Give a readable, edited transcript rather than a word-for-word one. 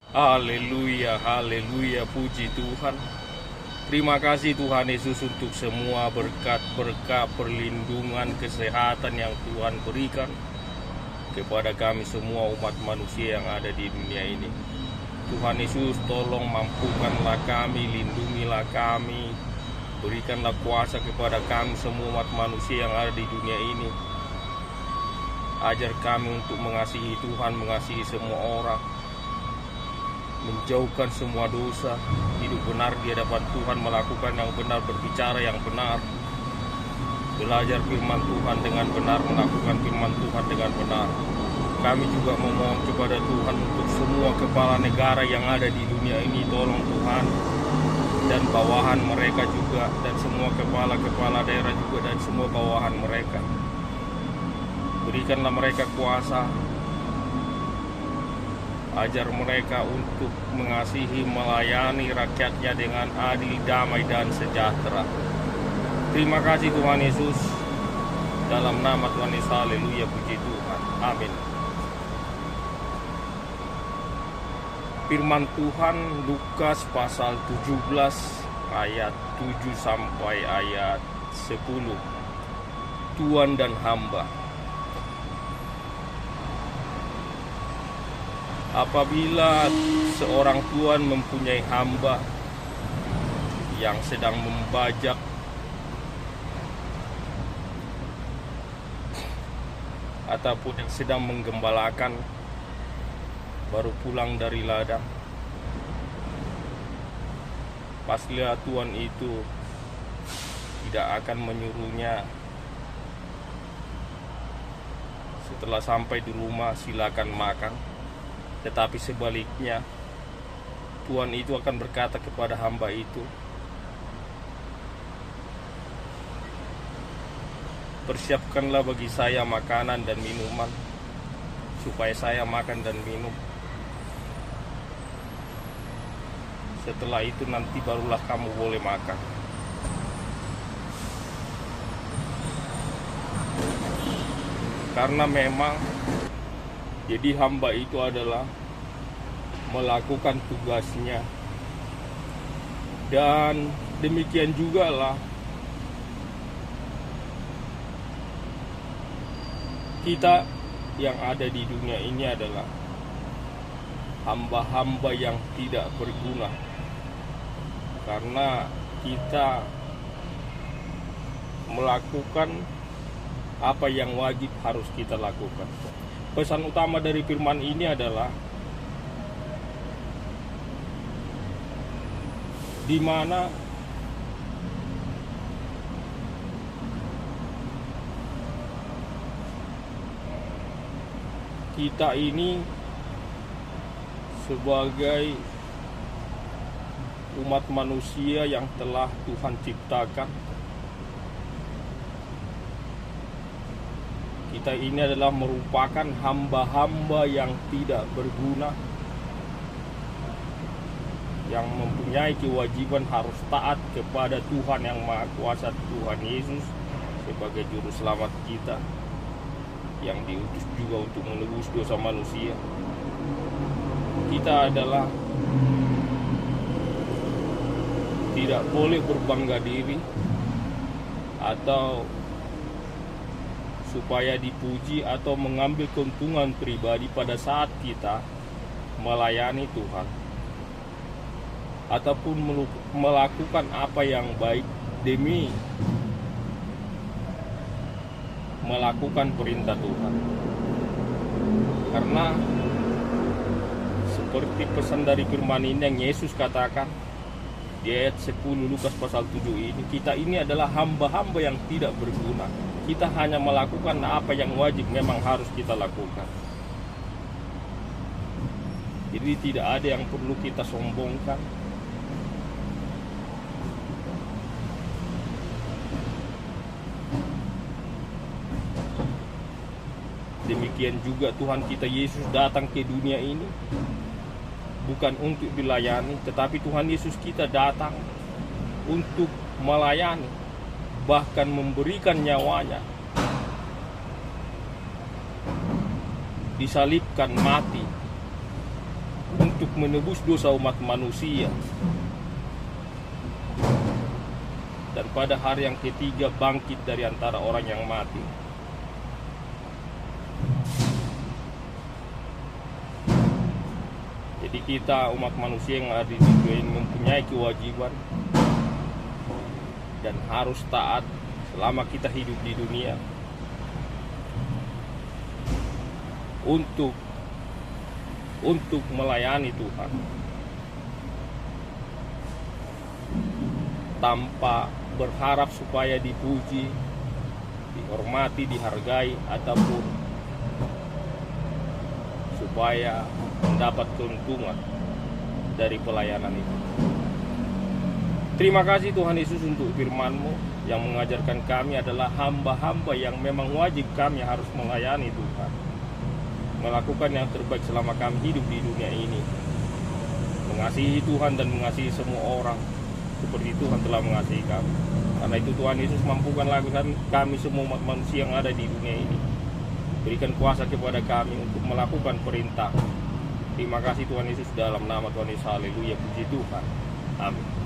Haleluya, haleluya, puji Tuhan. Terima kasih Tuhan Yesus untuk semua berkat-berkat, perlindungan, kesehatan yang Tuhan berikan kepada kami semua umat manusia yang ada di dunia ini. Tuhan Yesus, tolong mampukanlah kami, lindungilah kami, berikanlah kuasa kepada kami semua umat manusia yang ada di dunia ini. Ajar kami untuk mengasihi Tuhan, mengasihi semua orang, menjauhkan semua dosa, hidup benar di hadapan Tuhan, melakukan yang benar, berbicara yang benar, belajar firman Tuhan dengan benar, melakukan firman Tuhan dengan benar. Kami juga memohon kepada Tuhan untuk semua kepala negara yang ada di dunia ini, tolong Tuhan, dan bawahan mereka juga, dan semua kepala-kepala daerah juga, dan semua bawahan mereka. Berikanlah mereka kuasa, ajar mereka untuk mengasihi, melayani rakyatnya dengan adil, damai, dan sejahtera. Terima kasih Tuhan Yesus. Dalam nama Tuhan Yesus, haleluya, puji Tuhan. Amin. Firman Tuhan Lukas pasal 17 ayat 7 sampai ayat 10. Tuan dan hamba. Apabila seorang tuan mempunyai hamba yang sedang membajak ataupun yang sedang menggembalakan, baru pulang dari ladang, pastilah tuan itu tidak akan menyuruhnya setelah sampai di rumah silakan makan. Tetapi sebaliknya, Tuhan itu akan berkata kepada hamba itu, persiapkanlah bagi saya makanan dan minuman, supaya saya makan dan minum. Setelah itu nanti barulah kamu boleh makan. Karena memang jadi hamba itu adalah melakukan tugasnya. Dan demikian juga lah kita yang ada di dunia ini adalah hamba-hamba yang tidak berguna. Karena kita melakukan apa yang wajib harus kita lakukan. Pesan utama dari firman ini adalah di mana kita ini sebagai umat manusia yang telah Tuhan ciptakan, kita ini adalah merupakan hamba-hamba yang tidak berguna, yang mempunyai kewajiban harus taat kepada Tuhan yang Maha Kuasa, Tuhan Yesus sebagai juru selamat kita, yang diutus juga untuk menebus dosa manusia. Kita adalah tidak boleh berbangga diri atau supaya dipuji atau mengambil keuntungan pribadi pada saat kita melayani Tuhan, ataupun melakukan apa yang baik demi melakukan perintah Tuhan. Karena seperti pesan dari firman ini yang Yesus katakan di ayat 10 Lukas pasal 7 ini, kita ini adalah hamba-hamba yang tidak berguna. Kita hanya melakukan apa yang wajib memang harus kita lakukan. Jadi tidak ada yang perlu kita sombongkan. Demikian juga Tuhan kita Yesus datang ke dunia ini bukan untuk dilayani, tetapi Tuhan Yesus kita datang untuk melayani, bahkan memberikan nyawanya, disalibkan, mati untuk untuk menebus dosa umat manusia. Dan pada hari yang ketiga bangkit dari antara orang yang mati. Jadi kita umat manusia yang ada di dunia ini mempunyai kewajiban dan harus taat selama kita hidup di dunia untuk melayani Tuhan tanpa berharap supaya dipuji, dihormati, dihargai, ataupun supaya mendapat keuntungan dari pelayanan itu. Terima kasih Tuhan Yesus untuk firman-Mu yang mengajarkan kami adalah hamba-hamba yang memang wajib kami harus melayani Tuhan, melakukan yang terbaik selama kami hidup di dunia ini, mengasihi Tuhan dan mengasihi semua orang seperti Tuhan telah mengasihi kami. Karena itu Tuhan Yesus mampukan lakukan kami semua umat manusia yang ada di dunia ini. Berikan kuasa kepada kami untuk melakukan perintah. Terima kasih Tuhan Yesus, dalam nama Tuhan Yesus. Haleluya, puji Tuhan. Amin.